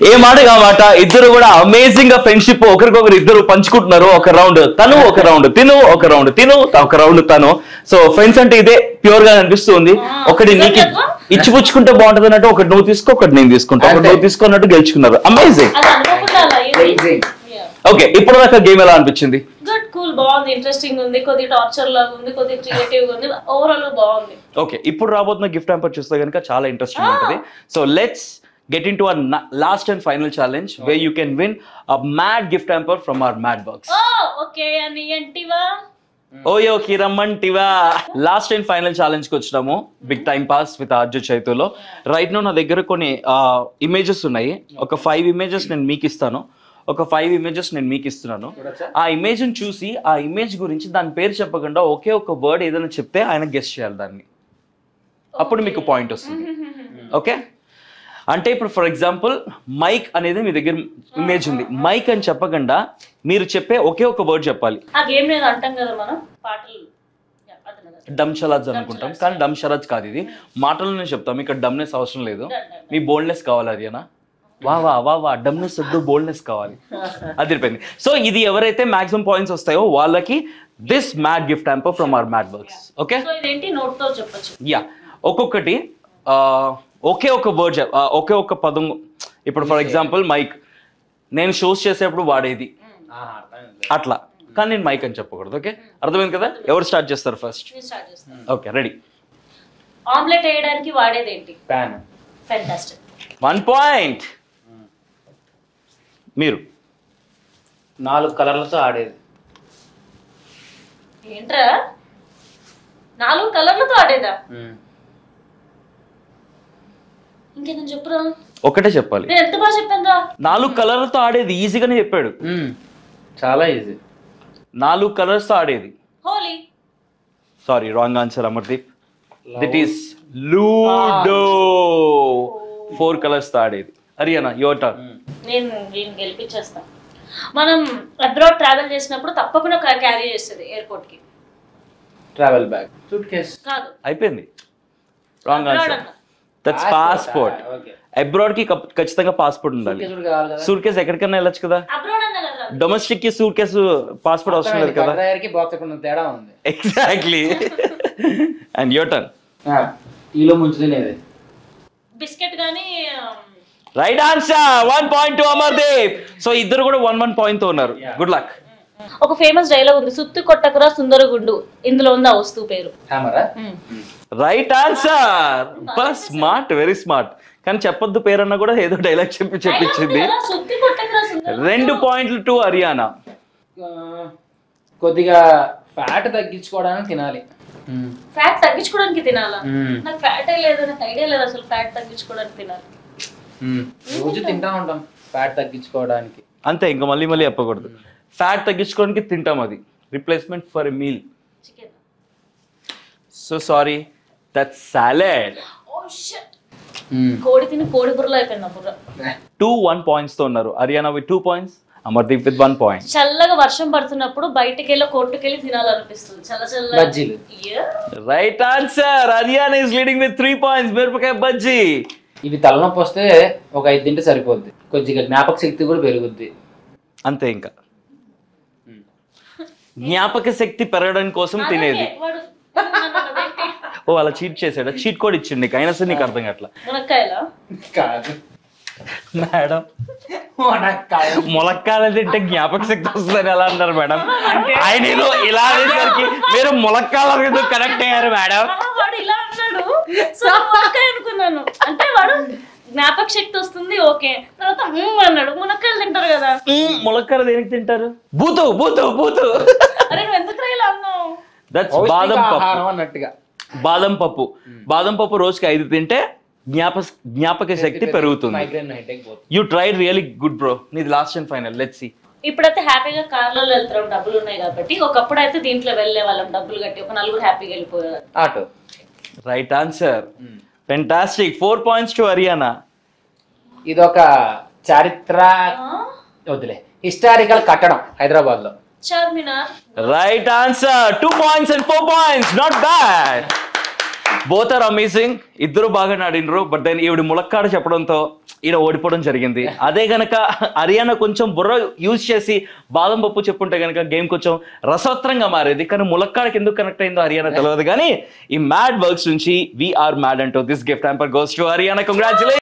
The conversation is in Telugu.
ఏ మాట కామాట ఇద్దరు కూడా అమేజింగ్ గా ఫ్రెండ్షిప్ ఒకరికొకరు ఇద్దరు పంచుకుంటున్నారు. ఒక రౌండ్ తను, ఒక రౌండ్ తిను, ఒక రౌండ్ తిను, ఒక రౌండ్ తను. సో ఫ్రెండ్స్ అంటే ఇదే ప్యూర్ గా అనిపిస్తుంది. ఒకటి నీకు ఇచ్చిపుచ్చుకుంటే బాగుంటది అన్నట్టు, ఒకటి నువ్వు తీసుకో, ఒకటి నేను తీసుకుంటా, ఒకటి నువ్వు తీసుకున్నట్టు గెలుచుకున్నారు. అమేజింగ్. ఓకే, ఇప్పుడు దాకా గేమ్ ఎలా అనిపించింది? గుడ్, కూల్, బాగుంది, ఇంట్రెస్టింగ్ ఉంది, కొద్దిగా టార్చర్ లాగా ఉంది, కొద్దిగా క్రియేటివ్ ఉంది, ఓవరాల్ బాగుంది. ఓకే, ఇప్పుడు రాబోతున్న గిఫ్ట్ హ్యాంపర్ చూస్తే కనుక చాలా ఇంట్రెస్టింగ్ ఉంటుంది. So let's get into our last and final challenge where you can win a mad gift hamper from our mad box. Oh, okay, ani entiva ఓయో కిరమ్మంటివా. లాస్ట్ అండ్ ఫైనల్ ఛాలెంజ్ కి వచ్చాము, big time pass with Arju చైతులో. రైట్ నో నా దగ్గర కొన్ని ఇమేజెస్ ఉన్నాయి. ఒక 5 ఇమేజెస్ నేను మీకు ఇస్తాను, ఒక 5 ఇమేజెస్ నేను మీకు ఇస్తున్నాను. ఆ ఇమేజ్ ని చూసి ఆ ఇమేజ్ గురించి దాని పేరు చెప్పకుండా ఒకే ఒక వర్డ్ ఏదైనా చెప్తే ఆయన గెస్ చేయాలి దాన్ని. అప్పుడు మీకు పాయింట్ వస్తుంది. ఓకే, అంటే ఇప్పుడు ఫర్ ఎగ్జాంపుల్ మైక్ అనేది మీ దగ్గర ఇమేజ్ ఉంది. మైక్ అని చెప్పకుండా మీరు చెప్పే ఒకే ఒక వర్డ్ చెప్పాలి. డమ్ షరాజ్ అనుకుంటాం, కానీ డమ్ షరాజ్ కాదు, ఇది మాటలోనే చెప్తాం. ఇక్కడ డమ్నెస్ అవసరం లేదు, మీ బోల్డ్నెస్ కావాలి. అదేనా? వా వా వా వా, డమ్నెస్ వద్దు, బోల్డ్నెస్ కావాలి. అది అయిపోయింది. సో ఇది ఎవరైతే మాక్సిమం పాయింట్స్ వస్తాయో వాళ్ళకి this mad gift hamper from our mad works. Okay, yeah, ఒక్కొక్కటి ఒకే ఒక వర్డ్, ఒకే ఒక పదం. ఇప్పుడు ఫర్ ఎగ్జాంపుల్ మైక్ నేను షోస్ చేసేప్పుడు వాడేది అట్లా, కానీ నేను మైక్ అని చెప్పకూడదు. ఓకే, అర్థమైంది కదా? ఎవరు స్టార్ట్ చేస్తారు ఫస్ట్? Okay, ready. ఆమ్లెట్ వేయడానికి వాడేది ఏంటి? పాన్. Fantastic, 1 point. మీరు 4 కలర్లతో ఆడేది. ఏంట్రా 4 కలర్లతో ఆడేదా? ఇంకేదని చెప్పురా. ఒకటే చెప్పాలి. నేను ఎంత బాగా చెప్పాను రా. 4 కలర్లతో ఆడేది, ఈజీగానే చెప్పాడు. చాలా ఈజీ. 4 కలర్స్ తో ఆడేది. Holi. Sorry, wrong answer Amardeep. That is Ludo. 4 colours తో ఆడేది. Haryana, your turn. నేను దీన్ని గెలిపించేస్తాను. మనం అబ్రాడ్ ట్రావెల్ చేసినప్పుడు తప్పకుండా క్యారీ చేస్తుంది ఎయిర్పోర్ట్ కి. Travel bag, suit case. కాదు, అయిపోయింది. Wrong answer. That's passport. Abroad కి ఖచ్చితంగా పాస్పోర్ట్ ఉండాలి. సూట్ కేసు ఎక్కడికైనా వెళ్ళొచ్చు కదా. డొమెస్టిక్ కి సూట్ కేసు పాస్పోర్ట్ అవసరం లేదు కదా. తేడా ఉంది. ఎగ్జాక్ట్లీ. And your turn. టీలో ముంచి తినేది. బిస్కెట్ గానీ. Right answer. 1 point to Amardeep. So ఇద్దరు కూడా 1 పాయింట్ తో ఉన్నారు. Good luck. ఒక ఫేమస్ డైలాగ్ ఉంది, సుత్తి కొట్టకురా సుందరగుండు. ఇందులో ఉంది ఆ వస్తువు పేరు. Right answer. Bus smart, very smart. కానీ చెప్పొద్దు పేరన్నా కూడా ఏదో డైలాగ్ చెప్పించింది. 2 పాయింట్లు టు హరియానా. కొద్దిగా ఫ్యాట్ తగ్గించుకోవడానికి తినాలి. ఫ్యాట్ తగ్గించుకోవడానికి తినాలా? నాకు ఫ్యాట్ లేదు, నాకు ఐడియా లేదు అసలు ఫ్యాట్ తగ్గించుకోవడానికి తినాలి. రోజు తింటా ఉంటాం ఫ్యాట్ తగ్గించుకోవడానికి. అంతే, ఇంకా మళ్ళీ మళ్ళీ చెప్పకూడదు. ఫ్యాట్ తగ్గించుకోవడానికి తింటాం, అది replacement for a meal. So sorry, that's salad. Oh shit. కోడి తిని కోడి బుర్రలో అయిపోయింది బుర్ర. 1 పాయింట్స్ తో ఉన్నారు. Haryana with 2 points, Amardeep with 1 point. చల్లగా వర్షం పడుతున్నప్పుడు బయటికి వెళ్ళి కోర్టుకెళ్ళి తినాలనిపిస్తుంది. చల్ల చల్ల బజ్జీలు. Right answer. Haryana is leading with 3 points. మిరపకాయ బజ్జీ. ఇవి తలనొప్పి వస్తే ఒక 5 తింటే సరిపోద్ది. కొద్దిగా జ్ఞాపక శక్తి కూడా పెరుగుద్ది. అంతే, ఇంకా జ్ఞాపక శక్తి పెరగడం కోసం తినేది. ఓ అలా చీట్ చేసాడా? చీట్ కోడ్ ఇచ్చిండు నీకు, అయినా సరే నీకు అర్థం కావట్లా. కాదు మేడం, ములక్కాయలు తింటే జ్ఞాపక శక్తి వస్తుందని ఎలా అన్నారు మేడం? ఆయన ఏదో ఇలా అనేసరికి మీరు ములక్కాయలు కనెక్ట్ అయ్యారు మేడం. అనుకున్నాను అంటే వాడు జ్ఞాపక శక్తి వస్తుంది, ఓకే. తర్వాత అన్నాడు మునక్కాయలు తింటారు కదా. ములక్కాయలు దేనికి తింటారు? బూతు బూతు బూతు. అరే నువ్వు ఎందుకు ఇలా అన్నావు? దట్స్ బాదం పప్పు అన్నట్టుగా. బాదం పప్పు, బాదం పప్పు రోజుకి 5 తింటే జ్ఞాపక శక్తి పెరుగుతుంది. You tried really good bro. నీది last and final. Let's see. ఇప్పుడైతే హ్యాపీగా కార్లలో వెళ్తాం, డబ్బులు ఉన్నాయి కాబట్టి. ఒకప్పుడు అయితే దీంట్లో వెళ్ళే వాళ్ళం డబ్బులు కట్టి, ఒక 4 హ్యాపీగా వెళ్ళిపోయారు. Auto. Right answer. Fantastic. 4 points to Haryana. ఇదొక చారిత్ర వదిలే హిస్టారికల్ కట్టడం హైదరాబాద్ లో. Charminar. Right answer. 2 points and 4 points. Not bad. Both are amazing, ఇద్దరు బాగా ఆడినరు. బట్ దెన్ ఈవిడ ములక్కాడ చెప్పడంతో ఈయన ఓడిపోవడం జరిగింది. అదే గనక హరియానా కొంచెం బుర్ర యూజ్ చేసి బాదం పప్పు చెప్పుంటే గనక గేమ్ కొంచెం రసవత్రంగా మారేది. కానీ ములక్కాడకి ఎందుకు కనెక్ట్ అయిందో హరియానా తెలియదు. కానీ ఈ మ్యాడ్ వర్క్స్ నుంచి వీఆర్ మ్యాడ్ అంటూ this gift hamper goes to Haryana. Congratulation.